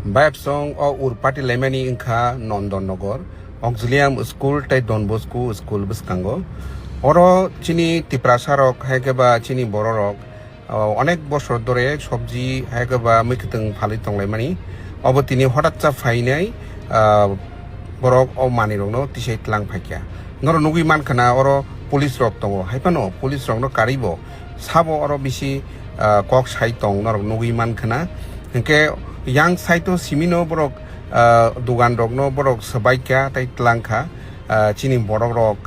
Bayap song o urpati lemani inka Nondonnogor auxilium school tai Don Bosco school biskango oro chini tiprasarok haikeba chini bororok অনেক বছর ধরে সবজি হাইকবা মিকতং ফালি তংলাইমানি of তিনি হঠাৎ চা ফাইনাই বরক ও মানি রংনো তিসাই তলাং ফাইকিয়া নর নুগি মানখানা অর পুলিশ রক দङ হাইপানো পুলিশ রংনো কারিব সাবো অর বিসি কক সাই তং নর নুগি মানখানা হিংকে yang saito simino borok dugan rokno borok sabaikya tai tlangkha chini borok rok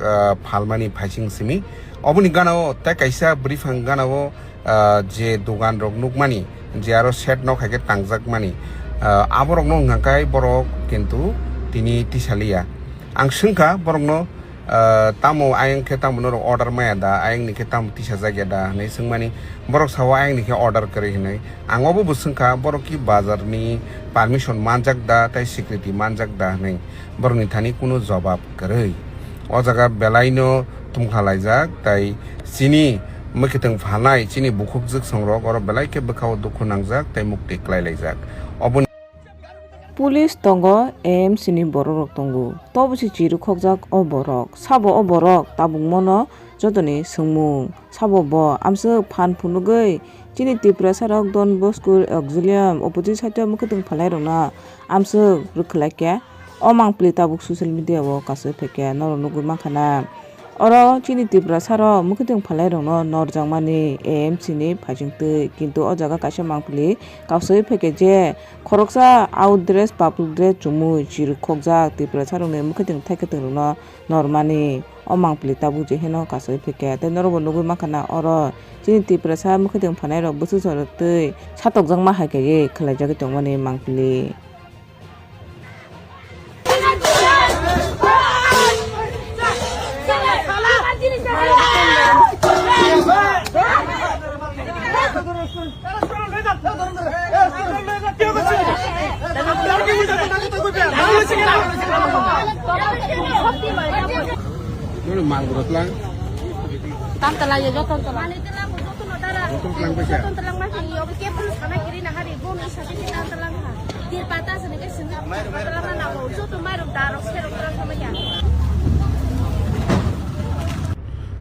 phalmani phaising simi oboni ganao ta kaisa briefing ganao je dugan rok nukmani je aro set no khake tangjak mani aborok no ngakai borok kintu tini tisalia ang singkha borok no tamo ayang ke tamo no order maya da ayang ni ke tamo tisa jagya da nei singmani borok sawa ayang ni ke order kari hinai angobo busingkha borok ki bazar ni permission manjak da tai security manjak da nei borok ni thani kuno jawab koroi o jaga belaino tumkhalaijak tai chini mukiteng phalai chini bukhukjak songrok oro belai ke bkhao dukhu nangjak tai mukti klailajak police দङ এম সিনি বড়রক দঙ্গু তবসি চিরু খকজাক ও বরক সাবো ও বরক তাবুং মনো যতনি সুংমুং সাবো ব আমসো ফান ফুনুগৈ চিনি ত্রিপুরা সারক Don Bosco Auxilium opposite side মুখতং ফালাই রংনা আমসো রুখলাইকে ও মাংপ্লি তাবুক সোশ্যাল মিডিয়া ও কাসে ফেকে নর নুগু মাখানা oro chini ত্রিপুরা সারো মুখতং ফালাই রংনো নরজাংমানি এম সিনি ফাইজিংতে কিন্তু ও জায়গা কাছে মাংপ্লি কাসে ফেকে যে খরকসা আউট ড্রেস পাবলিক ড্রেস চুমু চিরু খকজাক ত্রিপুরা সারংনি মুখতং থাইকেতং রংনো নরমানি ও মাংপ্লি তাবুক যে হেনো কাসে ফেকে তে নরবো নুগু মাখানা oro chini ত্রিপুরা সা মুখতং ফানাই রক বসু সরতে সাতকজাং মা হাইকে খলাইজাগে তংমানি মাংপ্লি Tantalaya joton to mani telang joton odara joton telang masih obi kepul sana kiri na hari bon isa di tantalang ha dir patah sene ke sene tantalang na ko joton marum darok serok terang sama ya